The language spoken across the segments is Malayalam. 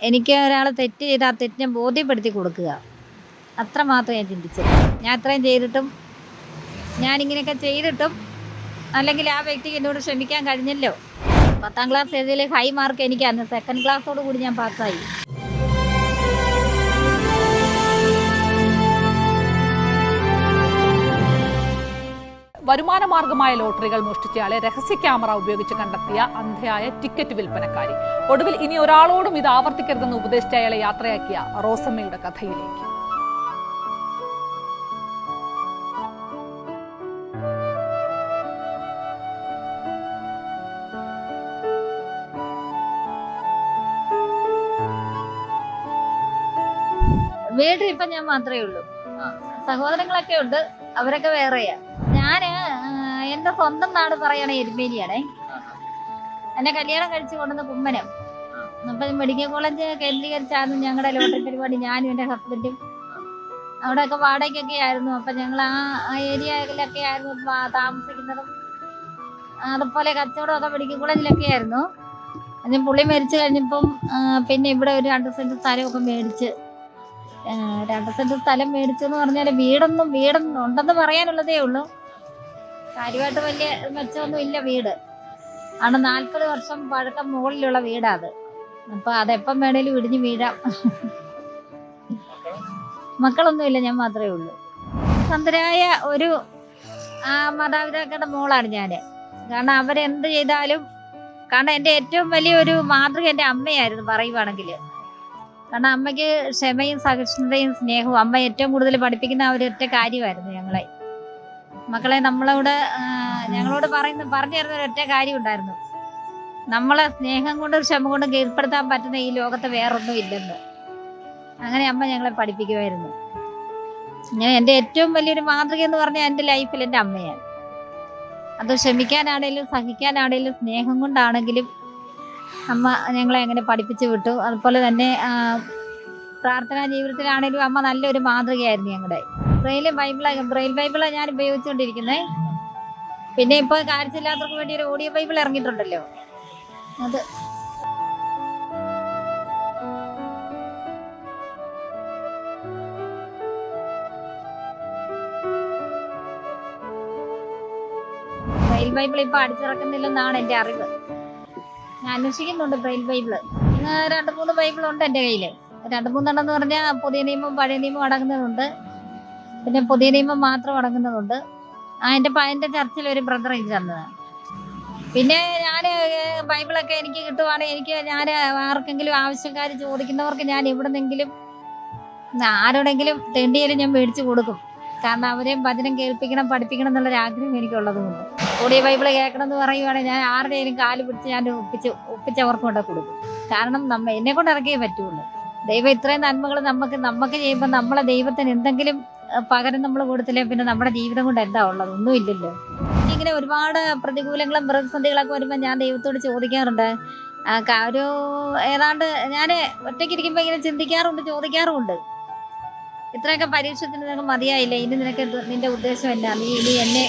എനിക്ക് ഒരാൾ തെറ്റ് ചെയ്ത് ആ തെറ്റിനെ ബോധ്യപ്പെടുത്തി കൊടുക്കുക, അത്രമാത്രം ഞാൻ ചിന്തിച്ചത്. ഞാൻ അത്രയും ചെയ്തിട്ടും, ഞാനിങ്ങനെയൊക്കെ ചെയ്തിട്ടും അല്ലെങ്കിൽ ആ വ്യക്തിക്ക് എന്നോട് ക്ഷമിക്കാൻ കഴിഞ്ഞല്ലോ. 10ാം ക്ലാസ് എഴുതിയതിൽ ഹൈ മാർക്ക് എനിക്ക് അന്ന് സെക്കൻഡ് ക്ലാസ്സോട് കൂടി ഞാൻ പാസ്സായി. വരുമാന മാർഗമായ ലോട്ടറികൾ മോഷ്ടിച്ചയാളെ രഹസ്യ ക്യാമറ ഉപയോഗിച്ച് കണ്ടെത്തിയ അന്ധയായ ടിക്കറ്റ് വിൽപ്പനക്കാരി. ഒടുവിൽ ഇനി ഒരാളോടും ഇത് ആവർത്തിക്കരുതെന്ന് ഉപദേശിച്ച അയാളെ യാത്രയാക്കിയ റോസമ്മയുടെ കഥയിലേക്ക്. വീട്ടിൽ ഇപ്പം ഞാൻ മാത്രമേ ഉള്ളൂ. സഹോദരങ്ങളൊക്കെ ഉണ്ട്, അവരൊക്കെ വേറെയാ. ഞാന് എൻ്റെ സ്വന്തം നാട് പറയണ എരുമേലിയാണേ. എന്നെ കല്യാണം കഴിച്ച് കൊണ്ടുവന്ന കുമ്മനം. അപ്പം മെഡിക്കൽ കോളേജ് കേന്ദ്രീകരിച്ചായിരുന്നു ഞങ്ങളുടെ ലോട്ടറി പരിപാടി. ഞാനും എൻ്റെ ഹസ്ബൻഡും അവിടെയൊക്കെ വാടകയ്ക്കൊക്കെ ആയിരുന്നു. അപ്പം ഞങ്ങൾ ആ ഏരിയയിലൊക്കെ ആയിരുന്നു താമസിക്കുന്നതും. അതുപോലെ കച്ചവടമൊക്കെ മെഡിക്കൽ കോളേജിലൊക്കെ ആയിരുന്നു. ഞാൻ പുള്ളി മരിച്ചു കഴിഞ്ഞപ്പം പിന്നെ ഇവിടെ ഒരു 2 സെൻറ്റ് സ്ഥലമൊക്കെ മേടിച്ച് 2 സെൻറ്റ് സ്ഥലം മേടിച്ചെന്ന് പറഞ്ഞാൽ വീടൊന്നും ഉണ്ടെന്ന് പറയാനുള്ളതേ ഉള്ളൂ. കാര്യമായിട്ട് വലിയ മെച്ചമൊന്നും ഇല്ല വീട്. ആണ് 40 വർഷം പഴക്കം മുകളിലുള്ള വീടാ അത്. അപ്പം അതെപ്പം വേണേലും ഇടിഞ്ഞ് വീഴാം. മക്കളൊന്നുമില്ല, ഞാൻ മാത്രമേ ഉള്ളൂ. സ്വന്തരായ ഒരു മാതാപിതാക്കളുടെ മോളാണ് ഞാൻ. കാരണം അവരെന്ത് ചെയ്താലും, കാരണം എൻ്റെ ഏറ്റവും വലിയൊരു മാതൃക എൻ്റെ അമ്മയായിരുന്നു പറയുവാണെങ്കിൽ. കാരണം അമ്മയ്ക്ക് ക്ഷമയും സഹിഷ്ണുതയും സ്നേഹവും, അമ്മ ഏറ്റവും കൂടുതൽ പഠിപ്പിക്കുന്ന ആ ഒരൊറ്റ കാര്യമായിരുന്നു ഞങ്ങളെ. മക്കളെ ഞങ്ങളോട് പറഞ്ഞു തരുന്ന ഒരൊറ്റ കാര്യം ഉണ്ടായിരുന്നു: നമ്മളെ സ്നേഹം കൊണ്ടും ക്ഷമ കൊണ്ടും കീഴ്പ്പെടുത്താൻ പറ്റുന്ന ഈ ലോകത്ത് വേറൊന്നും ഇല്ലെന്ന്. അങ്ങനെ അമ്മ ഞങ്ങളെ പഠിപ്പിക്കുമായിരുന്നു. ഞാൻ എൻ്റെ ഏറ്റവും വലിയൊരു മാതൃക എന്ന് പറഞ്ഞാൽ എൻ്റെ ലൈഫിൽ എൻ്റെ അമ്മയാണ്. അത് ക്ഷമിക്കാനാണേലും സഹിക്കാനാണേലും സ്നേഹം കൊണ്ടാണെങ്കിലും അമ്മ ഞങ്ങളെ അങ്ങനെ പഠിപ്പിച്ചു വിട്ടു. അതുപോലെ തന്നെ പ്രാർത്ഥനാ ജീവിതത്തിലാണേലും അമ്മ നല്ലൊരു മാതൃകയായിരുന്നു ഞങ്ങളുടെ. ബ്രെയിൽ ബൈബിളാണ് ഞാൻ ഉപയോഗിച്ചുകൊണ്ടിരിക്കുന്നത്. പിന്നെ ഇപ്പോൾ കാഴ്ചയില്ലാത്തവർക്ക് വേണ്ടി ഒരു ഓഡിയോ ബൈബിൾ ഇറങ്ങിയിട്ടുണ്ടല്ലോ, അത്. ബ്രെയിൽ ബൈബിൾ ഇപ്പോൾ അടിച്ചിറക്കുന്നില്ലെന്നാണ് എൻ്റെ അറിവ്. ഞാൻ അന്വേഷിക്കുന്നുണ്ട് ബ്രെയിൽ ബൈബിള്. 2-3 ബൈബിളുണ്ട് എൻ്റെ കയ്യിൽ. 2-3 എണ്ണം എന്ന് പറഞ്ഞാൽ പുതിയ നിയമം പഴയ നിയമം അടങ്ങുന്നതുണ്ട്, പിന്നെ പുതിയ നിയമം മാത്രം അടങ്ങുന്നതുണ്ട്. എൻ്റെ ചർച്ചിൽ ഒരു ബ്രദർ എനിക്ക് തന്നതാണ്. പിന്നെ ഞാൻ ബൈബിളൊക്കെ എനിക്ക് കിട്ടുവാണെങ്കിൽ ഞാൻ ആർക്കെങ്കിലും ആവശ്യക്കാർ ചോദിക്കുന്നവർക്ക് ഞാൻ എവിടെന്നെങ്കിലും ആരോടെങ്കിലും തെണ്ടിയാലും ഞാൻ മേടിച്ച് കൊടുക്കും. കാരണം അവരെയും വചനം കേൾപ്പിക്കണം, പഠിപ്പിക്കണം എന്നുള്ളൊരാഗ്രഹം എനിക്കുള്ളതുകൊണ്ട്. ഓഡിയോ ബൈബിള് കേൾക്കണം എന്ന് പറയുവാണെങ്കിൽ ഞാൻ ആരുടെയും കാല് പിടിച്ച് ഞാൻ ഒപ്പിച്ചവർക്ക് കൊണ്ട് കൊടുക്കും. കാരണം എന്നെ കൊണ്ട് ഇറക്കിയേ പറ്റുള്ളൂ. ദൈവം ഇത്രയും നന്മകൾ നമുക്ക് ചെയ്യുമ്പോൾ നമ്മളെ ദൈവത്തിന് എന്തെങ്കിലും പകരം നമ്മൾ കൊടുത്തില്ലേ പിന്നെ നമ്മുടെ ജീവിതം കൊണ്ട് എന്താ ഉള്ളത്? ഒന്നുമില്ലല്ലോ. ഇങ്ങനെ ഒരുപാട് പ്രതികൂലങ്ങളും പ്രതിസന്ധികളൊക്കെ വരുമ്പോൾ ഞാൻ ദൈവത്തോട് ചോദിക്കാറുണ്ട്. ഒരു ഏതാണ്ട് ഞാൻ ഒറ്റയ്ക്കിരിക്കുമ്പോൾ ഇങ്ങനെ ചിന്തിക്കാറുണ്ട്, ചോദിക്കാറുമുണ്ട്: ഇത്രയൊക്കെ പരീക്ഷത്തിന് നിനക്ക് മതിയായില്ലേ? ഇനി നിന്റെ ഉദ്ദേശം എന്നാ? നീ ഇനി എന്നെ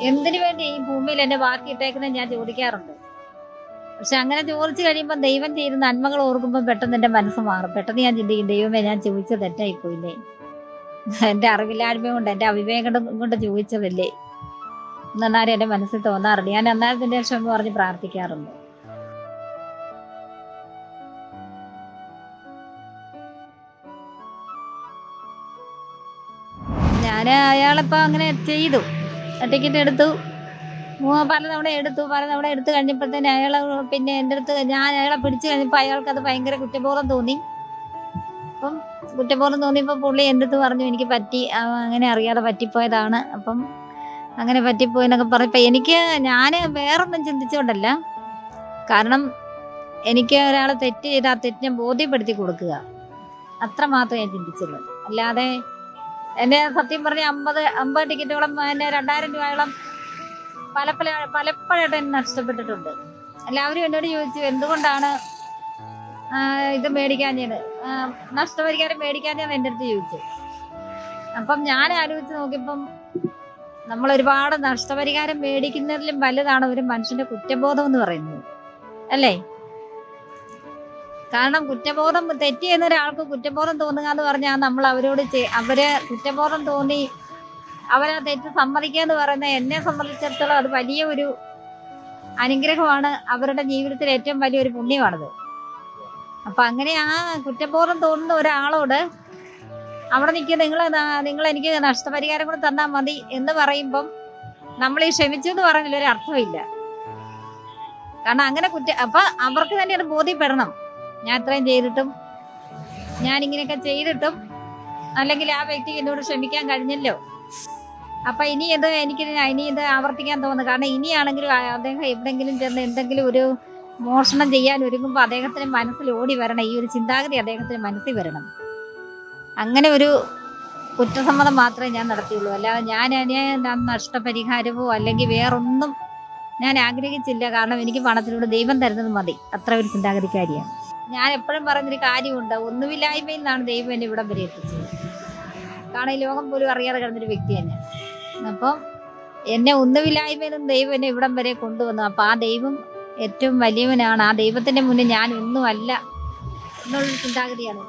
എന്തിനു വേണ്ടി ഈ ഭൂമിയിൽ എന്നെ ബാക്കി ഇട്ടേക്കുന്നത് ഞാൻ ചോദിക്കാറുണ്ട്. പക്ഷെ അങ്ങനെ ചോദിച്ചു കഴിയുമ്പോൾ ദൈവം ചെയ്ത നന്മകൾ ഓർക്കുമ്പോൾ പെട്ടെന്ന് എൻ്റെ മനസ്സ് മാറും. പെട്ടെന്ന് ഞാൻ ചിന്തിക്കും, ദൈവമേ, ഞാൻ ചോദിച്ചത് തെറ്റായിപ്പോയില്ലേ? എൻ്റെ അറിവില്ലായ്മ കൊണ്ട്, എൻ്റെ അവിവേകം കൊണ്ട് ചോദിച്ചതല്ലേ എന്നാലും എൻ്റെ മനസ്സിൽ തോന്നാറുണ്ട്. ഞാൻ അന്നേരത്തിൻ്റെ ക്ഷമ പറഞ്ഞ് പ്രാർത്ഥിക്കാറുണ്ട്. ഞാൻ അയാളിപ്പോൾ അങ്ങനെ ചെയ്തു. ടിക്കറ്റ് എടുത്തു, പലതവണ എടുത്തു കഴിഞ്ഞപ്പോഴത്തേന് അയാൾ പിന്നെ എൻ്റെ അടുത്ത്, ഞാൻ അയാളെ പിടിച്ചു കഴിഞ്ഞപ്പോൾ അയാൾക്കത് ഭയങ്കര കുറ്റബോധം തോന്നി. അപ്പം കുറ്റബോധം തോന്നിയപ്പോൾ പുള്ളി എൻ്റെ അടുത്ത് പറഞ്ഞു, എനിക്ക് അങ്ങനെ അറിയാതെ പറ്റിപ്പോയതാണ്, അപ്പം അങ്ങനെ പറ്റിപ്പോയെന്നൊക്കെ പറഞ്ഞപ്പോൾ ഞാൻ വേറൊന്നും ചിന്തിച്ചുകൊണ്ടല്ല. കാരണം എനിക്ക് ഒരാൾ തെറ്റ് ചെയ്ത് ആ തെറ്റിനെ ബോധ്യപ്പെടുത്തി കൊടുക്കുക, അത്രമാത്രം ഞാൻ ചിന്തിച്ചുള്ളൂ. അല്ലാതെ എൻ്റെ സത്യം പറഞ്ഞ 50 ടിക്കറ്റോളം, എൻ്റെ 2000 രൂപയോളം പലപ്പോഴായിട്ട് എന്നെ നഷ്ടപ്പെട്ടിട്ടുണ്ട്. എല്ലാവരും എന്നോട് ചോദിച്ചു, എന്തുകൊണ്ടാണ് ഇത് മേടിക്കാഞ്ഞത്, നഷ്ടപരിഹാരം മേടിക്കാഞ്ഞെന്ന് എൻ്റെ അടുത്ത് ചോദിച്ചു. അപ്പം ഞാൻ ആലോചിച്ച് നോക്കിയപ്പം നമ്മൾ ഒരുപാട് നഷ്ടപരിഹാരം മേടിക്കുന്നതിലും വലുതാണ് ഒരു മനുഷ്യൻ്റെ കുറ്റബോധം എന്ന് പറയുന്നത്, അല്ലേ? കാരണം കുറ്റബോധം തെറ്റ് ചെയ്യുന്ന ഒരാൾക്ക് കുറ്റബോധം തോന്നുക എന്ന് പറഞ്ഞാൽ നമ്മൾ അവരോട് അവര് കുറ്റബോധം തോന്നി അവരെ തെറ്റ് സമ്മതിക്കുക എന്ന് പറയുന്നത് എന്നെ സംബന്ധിച്ചിടത്തോളം അത് വലിയ ഒരു അനുഗ്രഹമാണ്. അവരുടെ ജീവിതത്തിൽ ഏറ്റവും വലിയൊരു പുണ്യമാണത്. അപ്പൊ അങ്ങനെ ആ കുറ്റബോധം തോന്നുന്ന ഒരാളോട് അവിടെ നിൽക്കുക നിങ്ങൾ എനിക്ക് നഷ്ടപരിഹാരം കൂടെ തന്നാൽ മതി എന്ന് പറയുമ്പം നമ്മൾ ഈ ക്ഷമിച്ചു എന്ന് പറയുന്നതിൽ ഒരു അർത്ഥമില്ല. കാരണം അങ്ങനെ അപ്പൊ അവർക്ക് തന്നെ അത് ബോധ്യപ്പെടണം, ഞാൻ ഇത്രയും ചെയ്തിട്ടും ഞാൻ ഇങ്ങനെയൊക്കെ ചെയ്തിട്ടും അല്ലെങ്കിൽ ആ വ്യക്തിക്ക് എന്നോട് ക്ഷമിക്കാൻ കഴിഞ്ഞല്ലോ, അപ്പൊ ഇനി ഇത് ആവർത്തിക്കാൻ തോന്നുന്നു. കാരണം ഇനിയാണെങ്കിലും അദ്ദേഹം എവിടെങ്കിലും ചെന്ന് എന്തെങ്കിലും ഒരു മോഷണം ചെയ്യാൻ ഒരുങ്ങുമ്പോൾ അദ്ദേഹത്തിന് മനസ്സിൽ ഓടി വരണം, ഈ ഒരു ചിന്താഗതി അദ്ദേഹത്തിന് മനസ്സിൽ വരണം. അങ്ങനെ ഒരു കുറ്റസമ്മതം മാത്രമേ ഞാൻ നടത്തിയുള്ളൂ. അല്ലാതെ ഞാൻ നഷ്ടപരിഹാരമോ അല്ലെങ്കിൽ വേറൊന്നും ഞാൻ ആഗ്രഹിച്ചില്ല. കാരണം എനിക്ക് പണത്തിലൂടെ ദൈവം തരുന്നത് മതി, അത്ര ഒരു ചിന്താഗതിക്കാരിയാണ് ഞാൻ. എപ്പോഴും പറയുന്നൊരു കാര്യമുണ്ട്, ഒന്നുമില്ലായ്മയിൽ നിന്നാണ് ദൈവം എന്നെ ഇവിടം വരെ എത്തിച്ചത്. കാരണം ഈ ലോകം പോലും അറിയാതെ കിടന്നൊരു വ്യക്തിയാണ് ഞാൻ. അപ്പം എന്നെ ഒന്നുമില്ലായ്മയിൽ നിന്ന് ദൈവം എന്നെ ഇവിടം വരെ കൊണ്ടുവന്നു. അപ്പം ആ ദൈവം ഏറ്റവും വലിയവനാണ്. ആ ദൈവത്തിന്റെ മുന്നിൽ ഞാൻ ഒന്നുമല്ല എന്നുള്ളൊരു ചിന്താഗതിയാണ്.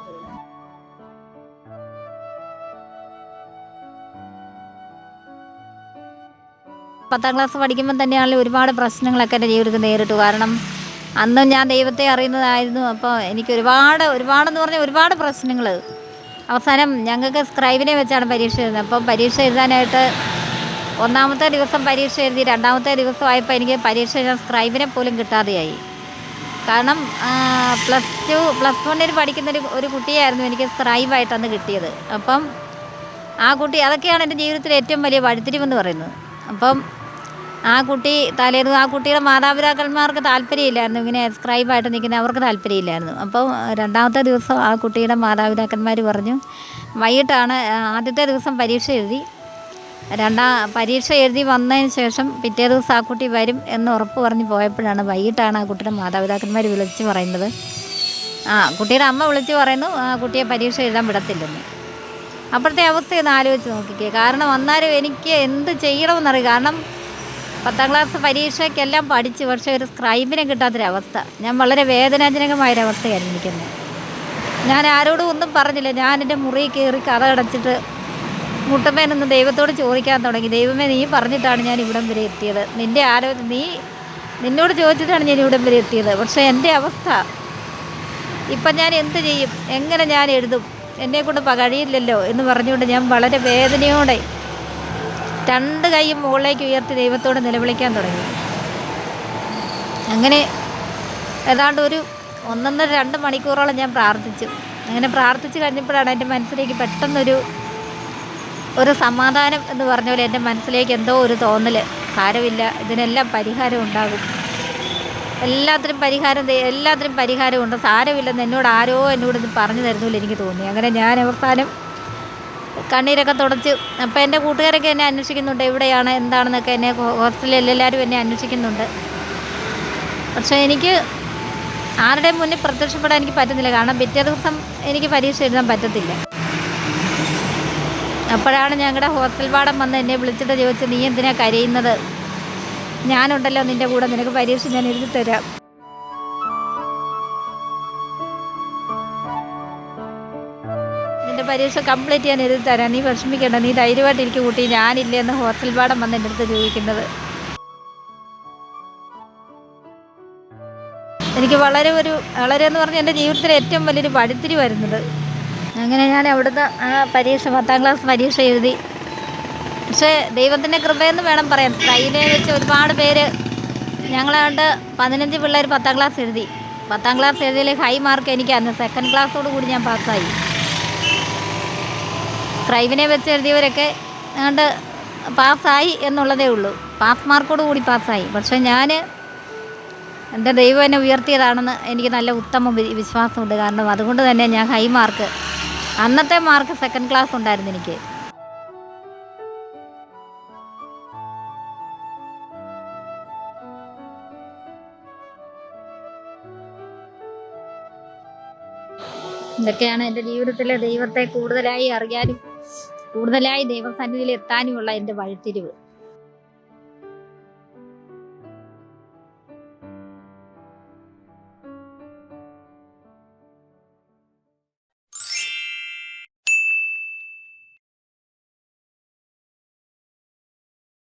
10ാം ക്ലാസ് പഠിക്കുമ്പോൾ തന്നെയാണല്ലോ ഒരുപാട് പ്രശ്നങ്ങളൊക്കെ എൻ്റെ ജീവിതത്തിൽ നേരിട്ടു. കാരണം അന്നും ഞാൻ ദൈവത്തെ അറിയുന്നതായിരുന്നു. അപ്പോൾ എനിക്ക് ഒരുപാടെന്ന് പറഞ്ഞാൽ ഒരുപാട് പ്രശ്നങ്ങൾ. അവസാനം ഞങ്ങൾക്ക് സ്ക്രൈബിനെ വെച്ചാണ് പരീക്ഷ എഴുതുന്നത്. അപ്പം പരീക്ഷ എഴുതാനായിട്ട് ഒന്നാമത്തെ ദിവസം പരീക്ഷ എഴുതി, രണ്ടാമത്തെ ദിവസമായപ്പോൾ എനിക്ക് പരീക്ഷ എഴുതാൻ സ്ക്രൈബിനെ പോലും കിട്ടാതെയായി. കാരണം പ്ലസ് വണ്ണിൽ പഠിക്കുന്ന ഒരു കുട്ടിയായിരുന്നു എനിക്ക് സ്ക്രൈബായിട്ട് അന്ന് കിട്ടിയത്. അപ്പം ആ കുട്ടി, അതൊക്കെയാണ് എൻ്റെ ജീവിതത്തിലെ ഏറ്റവും വലിയ വഴിത്തിരിവെന്ന് പറയുന്നത്. അപ്പം ആ കുട്ടിയുടെ മാതാപിതാക്കന്മാർക്ക് താല്പര്യമില്ലായിരുന്നു, ഇങ്ങനെ സ്ക്രൈബായിട്ട് നിൽക്കുന്ന അവർക്ക് താല്പര്യമില്ലായിരുന്നു. അപ്പം രണ്ടാമത്തെ ദിവസം ആ കുട്ടിയുടെ മാതാപിതാക്കന്മാർ പറഞ്ഞു, വൈകിട്ടാണ് ആദ്യത്തെ ദിവസം പരീക്ഷ എഴുതി, പരീക്ഷ എഴുതി വന്നതിന് ശേഷം പിറ്റേ ദിവസം ആ കുട്ടി വരും എന്ന് ഉറപ്പ് പറഞ്ഞ് പോയപ്പോഴാണ് വൈകിട്ടാണ് ആ കുട്ടിയുടെ മാതാപിതാക്കന്മാർ വിളിച്ച് പറയുന്നത്, കുട്ടിയുടെ അമ്മ വിളിച്ച് പറയുന്നു ആ കുട്ടിയെ പരീക്ഷ എഴുതാൻ വിടത്തില്ലെന്ന്. അപ്പോഴത്തെ അവസ്ഥയൊന്ന് ആലോചിച്ച് നോക്കിക്കേ. കാരണം അന്നേരം എനിക്ക് എന്ത് ചെയ്യണമെന്നറിയാം. കാരണം 10ാം ക്ലാസ് പരീക്ഷയ്ക്കെല്ലാം പഠിച്ചു, പക്ഷേ ഒരു സ്ക്രൈബിനെ കിട്ടാത്തൊരവസ്ഥ. ഞാൻ വളരെ വേദനാജനകമായൊരവസ്ഥയായിരുന്നു എനിക്കെന്ന്. ഞാൻ ആരോടും ഒന്നും പറഞ്ഞില്ല. ഞാൻ എൻ്റെ മുറിയിൽ കയറി കഥ അടച്ചിട്ട് മുട്ടമ്മേ നിന്ന് ദൈവത്തോട് ചോദിക്കാൻ തുടങ്ങി, ദൈവമേ നീ പറഞ്ഞിട്ടാണ് ഞാൻ ഇവിടം വരെ എത്തിയത്, നിന്നോട് ചോദിച്ചിട്ടാണ് ഞാൻ ഇവിടം വരെ എത്തിയത്. പക്ഷേ എൻ്റെ അവസ്ഥ ഇപ്പം ഞാൻ എന്ത് ചെയ്യും, എങ്ങനെ ഞാൻ എഴുതും, എന്നെക്കൊണ്ട് കഴിയില്ലല്ലോ എന്ന് പറഞ്ഞുകൊണ്ട് ഞാൻ വളരെ വേദനയോടെ 2 കൈയും മുകളിലേക്ക് ഉയർത്തി ദൈവത്തോട് നിലവിളിക്കാൻ തുടങ്ങി. അങ്ങനെ ഏതാണ്ട് ഒരു 1.5-2 മണിക്കൂറോളം ഞാൻ പ്രാർത്ഥിച്ചു. അങ്ങനെ പ്രാർത്ഥിച്ച് കഴിഞ്ഞപ്പോഴാണ് എൻ്റെ മനസ്സിലേക്ക് പെട്ടെന്നൊരു സമാധാനം എന്ന് പറഞ്ഞ പോലെ എൻ്റെ മനസ്സിലേക്ക് എന്തോ ഒരു തോന്നൽ, സാരമില്ല, ഇതിനെല്ലാം പരിഹാരം ഉണ്ടാകും, എല്ലാത്തിനും പരിഹാരമുണ്ട്, സാരമില്ലെന്ന് എന്നോട് ഇത് പറഞ്ഞു തരുന്നില്ല എനിക്ക് തോന്നി. അങ്ങനെ ഞാൻ അവസാനം കണ്ണീരൊക്കെ തുടച്ച്. അപ്പോൾ എൻ്റെ കൂട്ടുകാരൊക്കെ എന്നെ അന്വേഷിക്കുന്നുണ്ട്, എവിടെയാണ് എന്താണെന്നൊക്കെ എന്നെ ഹോസ്റ്റലിൽ എല്ലാവരും എന്നെ അന്വേഷിക്കുന്നുണ്ട്. പക്ഷേ എനിക്ക് ആരുടെയും മുന്നിൽ പ്രത്യക്ഷപ്പെടാൻ എനിക്ക് പറ്റുന്നില്ല. കാരണം പിറ്റേ ദിവസം എനിക്ക് പരീക്ഷ എഴുതാൻ പറ്റത്തില്ല. അപ്പോഴാണ് ഞങ്ങളുടെ ഹോസ്റ്റൽ വാർഡൻ വന്ന് എന്നെ വിളിച്ചിട്ട് ചോദിച്ചു, നീ എന്തിനാ കരയുന്നത്, ഞാനുണ്ടല്ലോ നിൻ്റെ കൂടെ, നിനക്ക് പരീക്ഷ ഞാൻ എഴുതി തരാം. നിൻ്റെ പരീക്ഷ കംപ്ലീറ്റ് ഞാൻ എഴുതി തരാം, നീ വിഷമിക്കേണ്ട, നീ ധൈര്യമായിട്ടിരിക്കും കൂട്ടി, ഞാനില്ലേ എന്ന് ഹോസ്റ്റൽ വാർഡൻ വന്ന് എൻ്റെ അടുത്ത് ചോദിക്കുന്നത്. എനിക്ക് വളരെ എന്ന് പറഞ്ഞാൽ എൻ്റെ ജീവിതത്തിലെ ഏറ്റവും വലിയൊരു വഴിത്തിരി വരുന്നത്. അങ്ങനെ ഞാൻ അവിടുന്ന് ആ 10ാം ക്ലാസ് പരീക്ഷ എഴുതി. പക്ഷേ ദൈവത്തിൻ്റെ കൃപയെന്ന് വേണം പറയാൻ. സ്ക്രൈബിനെ വെച്ച് ഒരുപാട് പേര്, ഞങ്ങളാണ്ട് 15 പിള്ളേർ 10ാം ക്ലാസ് എഴുതി. 10ാം ക്ലാസ് എഴുതിയതിൽ ഹൈ മാർക്ക് എനിക്ക് അന്ന് 2nd ക്ലാസ്സോട് കൂടി ഞാൻ പാസ്സായി. സ്ക്രൈബിനെ വെച്ച് എഴുതിയവരൊക്കെ അങ്ങോട്ട് പാസ്സായി എന്നുള്ളതേ ഉള്ളൂ, പാസ് മാർക്കോട് കൂടി പാസ്സായി. പക്ഷേ എൻ്റെ ദൈവം എന്നെ ഉയർത്തിയതാണെന്ന് എനിക്ക് നല്ല ഉത്തമ വിശ്വാസമുണ്ട്. കാരണം അതുകൊണ്ട് തന്നെ ഞാൻ ഹൈ മാർക്ക്, അന്നത്തെ മാർക്ക് 2nd ക്ലാസ് ഉണ്ടായിരുന്നു എനിക്ക്. ഇതൊക്കെയാണ് എൻ്റെ ജീവിതത്തിലെ ദൈവത്തെ കൂടുതലായി അറിയാനും കൂടുതലായി ദൈവസന്നിധിയിൽ എത്താനുമുള്ള എൻ്റെ വഴിത്തിരിവ്.